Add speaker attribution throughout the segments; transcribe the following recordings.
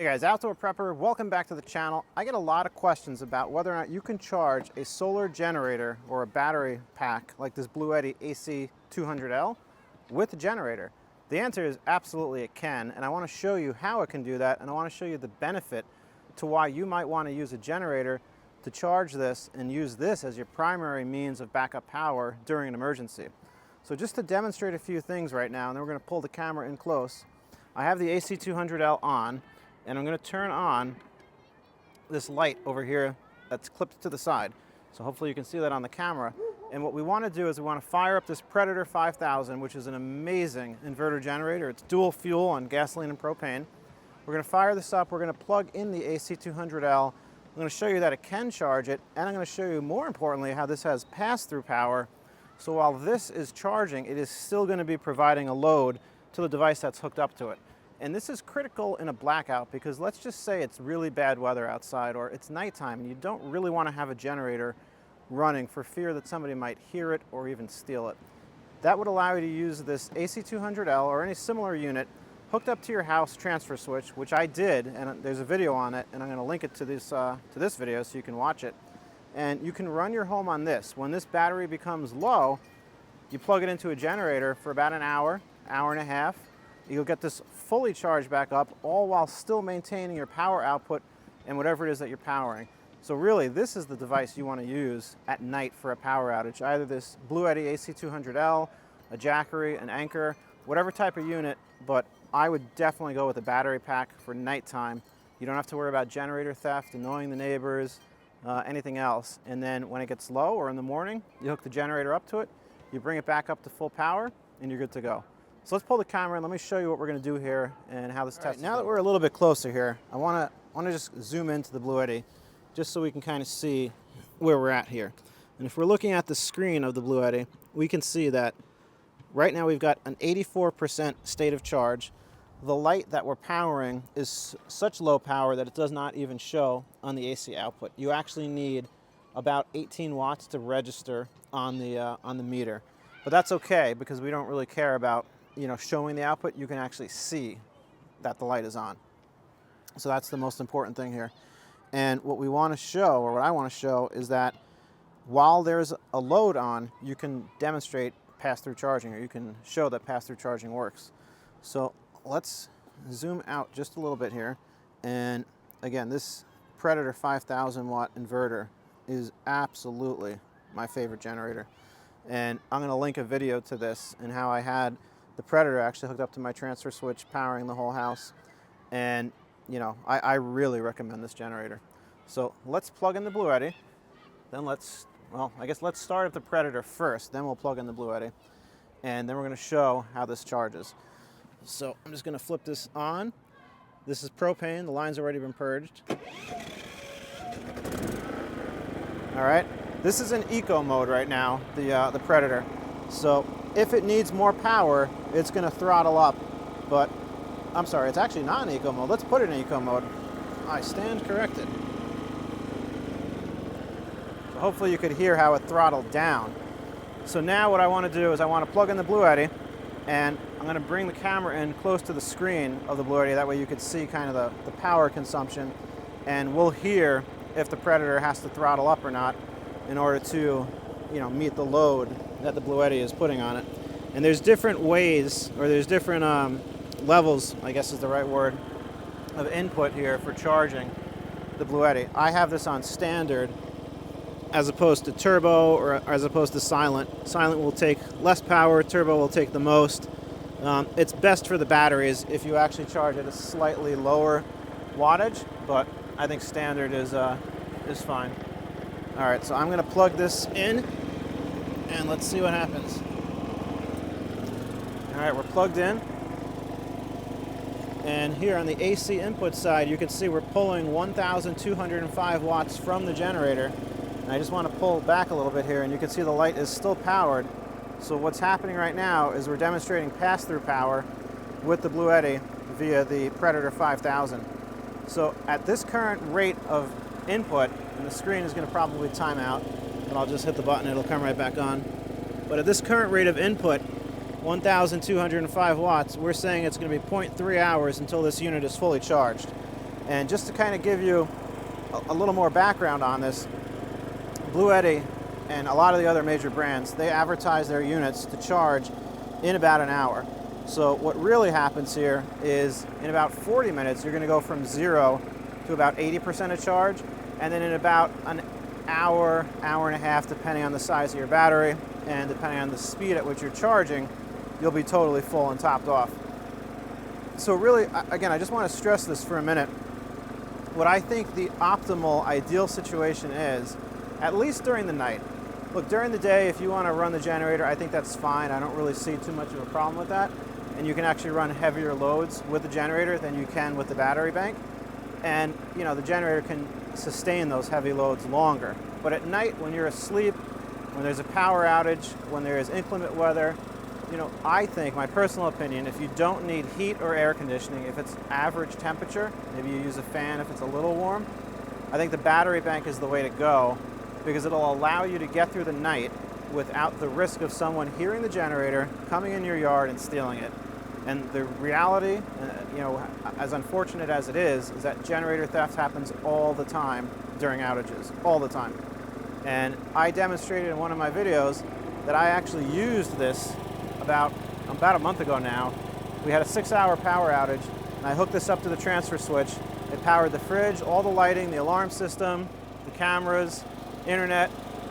Speaker 1: Hey guys, Outdoor Prepper, welcome back to the channel. I get a lot of questions about whether or not you can charge a solar generator or a battery pack like this Bluetti AC200L with a generator. The answer is absolutely it can, and I want to show you how it can do that, and I want to show you the benefit to why you might want to use a generator to charge this and use this as your primary means of backup power during an emergency. So just to demonstrate a few things right now, and then we're going to pull the camera in close. I have the AC200L on, and I'm going to turn on this light over here that's clipped to the side. So hopefully you can see that on the camera. And what we want to do is we want to fire up this Predator 5000, which is an amazing inverter generator. It's dual fuel on gasoline and propane. We're going to fire this up. We're going to plug in the AC200L. I'm going to show you that it can charge it, and I'm going to show you, more importantly, how this has pass-through power. So while this is charging, it is still going to be providing a load to the device that's hooked up to it. And this is critical in a blackout because let's just say it's really bad weather outside or it's nighttime and you don't really want to have a generator running for fear that somebody might hear it or even steal it. That would allow you to use this AC200L or any similar unit hooked up to your house transfer switch, which I did, and there's a video on it, and I'm going to link it to this video so you can watch it. And you can run your home on this. When this battery becomes low, you plug it into a generator for about an hour, hour and a half. You'll get this fully charged back up, all while still maintaining your power output and whatever it is that you're powering. So really, this is the device you want to use at night for a power outage. Either this Bluetti AC200L, a Jackery, an Anker, whatever type of unit, but I would definitely go with a battery pack for nighttime. You don't have to worry about generator theft, annoying the neighbors, anything else. And then when it gets low or in the morning, you hook the generator up to it, you bring it back up to full power, and you're good to go. So let's pull the camera and let me show you what we're going to do here and how this test is. Now that we're a little bit closer here, I want to just zoom into the Bluetti just so we can kind of see where we're at here. And if we're looking at the screen of the Bluetti, we can see that right now we've got an 84% state of charge. The light that we're powering is such low power that it does not even show on the AC output. You actually need about 18 watts to register on the meter. But that's okay because we don't really care about showing the output. You can actually see that the light is on. So that's the most important thing here. And what we want to show, or what I want to show, is that while there's a load on, you can demonstrate pass-through charging, or you can show that pass-through charging works. So let's zoom out just a little bit here. And again, this Predator 5000 watt inverter is absolutely my favorite generator. And I'm going to link a video to this and how I had the Predator actually hooked up to my transfer switch, powering the whole house. And, I really recommend this generator. So let's plug in the Bluetti. Then let's start at the Predator first. Then we'll plug in the Bluetti. And then we're going to show how this charges. So I'm just going to flip this on. This is propane. The line's already been purged. All right. This is in eco mode right now, the Predator. So if it needs more power, it's going to throttle up. But I'm sorry, it's actually not in eco mode. Let's put it in eco mode. I stand corrected. So hopefully you could hear how it throttled down. So now what I want to do is I want to plug in the Bluetti, and I'm going to bring the camera in close to the screen of the Bluetti. That way you could see kind of the power consumption, and we'll hear if the Predator has to throttle up or not in order to, meet the load that the Bluetti is putting on it. And there's different ways, or there's different levels, I guess is the right word, of input here for charging the Bluetti. I have this on standard as opposed to turbo, or as opposed to silent. Silent will take less power, turbo will take the most. It's best for the batteries if you actually charge at a slightly lower wattage, but I think standard is fine. All right, so I'm going to plug this in, and let's see what happens. All right, we're plugged in. And here on the AC input side, you can see we're pulling 1,205 watts from the generator. And I just want to pull back a little bit here, and you can see the light is still powered. So what's happening right now is we're demonstrating pass-through power with the Bluetti via the Predator 5000. So at this current rate of input, and the screen is going to probably time out, but I'll just hit the button, it'll come right back on. But at this current rate of input, 1,205 watts, we're saying it's going to be 0.3 hours until this unit is fully charged. And just to kind of give you a little more background on this, Bluetti and a lot of the other major brands, they advertise their units to charge in about an hour. So what really happens here is in about 40 minutes, you're going to go from 0 to about 80% of charge, and then in about an hour, hour and a half, depending on the size of your battery and depending on the speed at which you're charging, you'll be totally full and topped off. So really, again, I just want to stress this for a minute. What I think the optimal, ideal situation is, at least during the night. Look, during the day, if you want to run the generator, I think that's fine. I don't really see too much of a problem with that. And you can actually run heavier loads with the generator than you can with the battery bank. And, you know, the generator can sustain those heavy loads longer. But at night, when you're asleep, when there's a power outage, when there is inclement weather, you know, I think, my personal opinion, if you don't need heat or air conditioning, if it's average temperature, maybe you use a fan if it's a little warm, I think the battery bank is the way to go, because it'll allow you to get through the night without the risk of someone hearing the generator, coming in your yard and stealing it. And the reality, you know, as unfortunate as it is that generator theft happens all the time during outages, all the time. And I demonstrated in one of my videos that I actually used this about a month ago now. We had a 6-hour power outage, and I hooked this up to the transfer switch. It powered the fridge, all the lighting, the alarm system, the cameras, internet,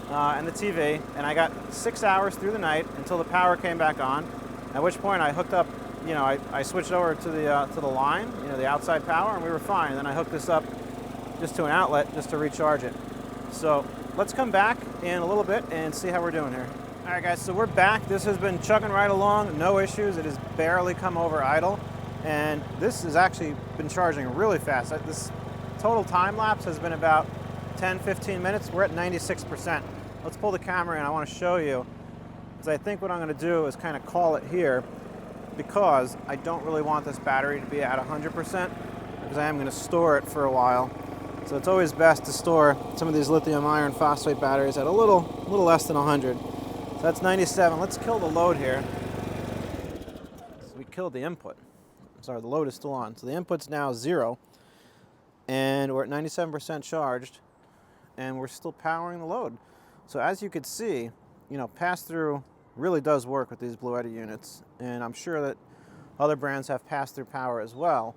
Speaker 1: and the TV, and I got 6 hours through the night until the power came back on, at which point I hooked up, you know, I switched over to the line, you know, the outside power, and we were fine. And then I hooked this up just to an outlet just to recharge it. So let's come back in a little bit and see how we're doing here. All right, guys, so we're back. This has been chugging right along, no issues. It has barely come over idle, and this has actually been charging really fast. This total time lapse has been about 10-15 minutes. We're at 96%. Let's pull the camera in. I want to show you, because I think what I'm going to do is kind of call it here, because I don't really want this battery to be at 100%, because I am going to store it for a while. So it's always best to store some of these lithium iron phosphate batteries at a little less than 100. So that's 97. Let's kill the load here. So we killed the input. Sorry, the load is still on. So the input's now 0, and we're at 97% charged, and we're still powering the load. So as you could see, you know, pass-through really does work with these Bluetti units, and I'm sure that other brands have pass-through power as well.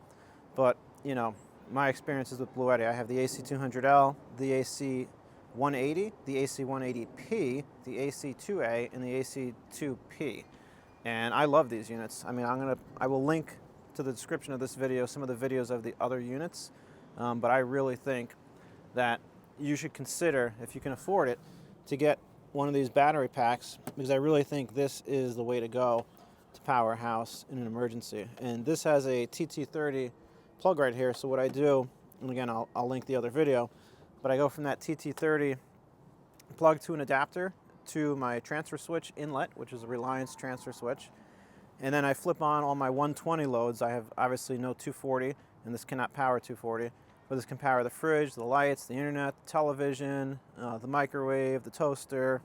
Speaker 1: But, you know, my experiences with Bluetti, I have the AC200L, the AC180, the AC180P, the AC2A, and the AC2P. And I love these units. I mean, I will link to the description of this video some of the videos of the other units, but I really think that you should consider, if you can afford it, to get one of these battery packs, because I really think this is the way to go to power a house in an emergency. And this has a TT30 plug right here, so what I do, and again, I'll link the other video, but I go from that TT30 plug to an adapter to my transfer switch inlet, which is a Reliance transfer switch, and then I flip on all my 120 loads. I have obviously no 240, and this cannot power 240, but this can power the fridge, the lights, the internet, the television, the microwave, the toaster,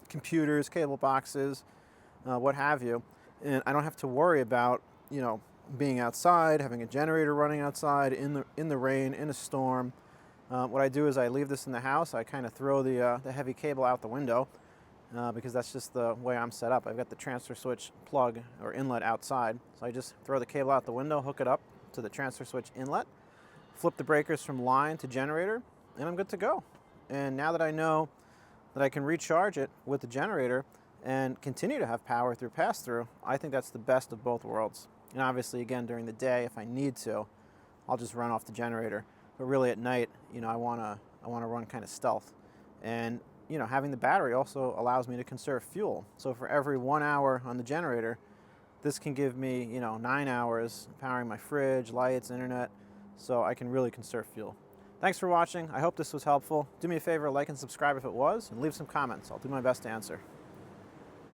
Speaker 1: computers, cable boxes, what have you. And I don't have to worry about, you know, being outside, having a generator running outside in the rain, in a storm. What I do is I leave this in the house. I kind of throw the heavy cable out the window because that's just the way I'm set up. I've got the transfer switch plug or inlet outside, so I just throw the cable out the window, hook it up to the transfer switch inlet, flip the breakers from line to generator, and I'm good to go. And now that I know that I can recharge it with the generator and continue to have power through pass-through, I think that's the best of both worlds. And obviously, again, during the day, if I need to, I'll just run off the generator. But really at night, you know, I want to run kind of stealth. And, you know, having the battery also allows me to conserve fuel. So for every 1 hour on the generator, this can give me, you know, 9 hours powering my fridge, lights, internet, so I can really conserve fuel. Thanks for watching. I hope this was helpful. Do me a favor, like and subscribe if it was, and leave some comments. I'll do my best to answer.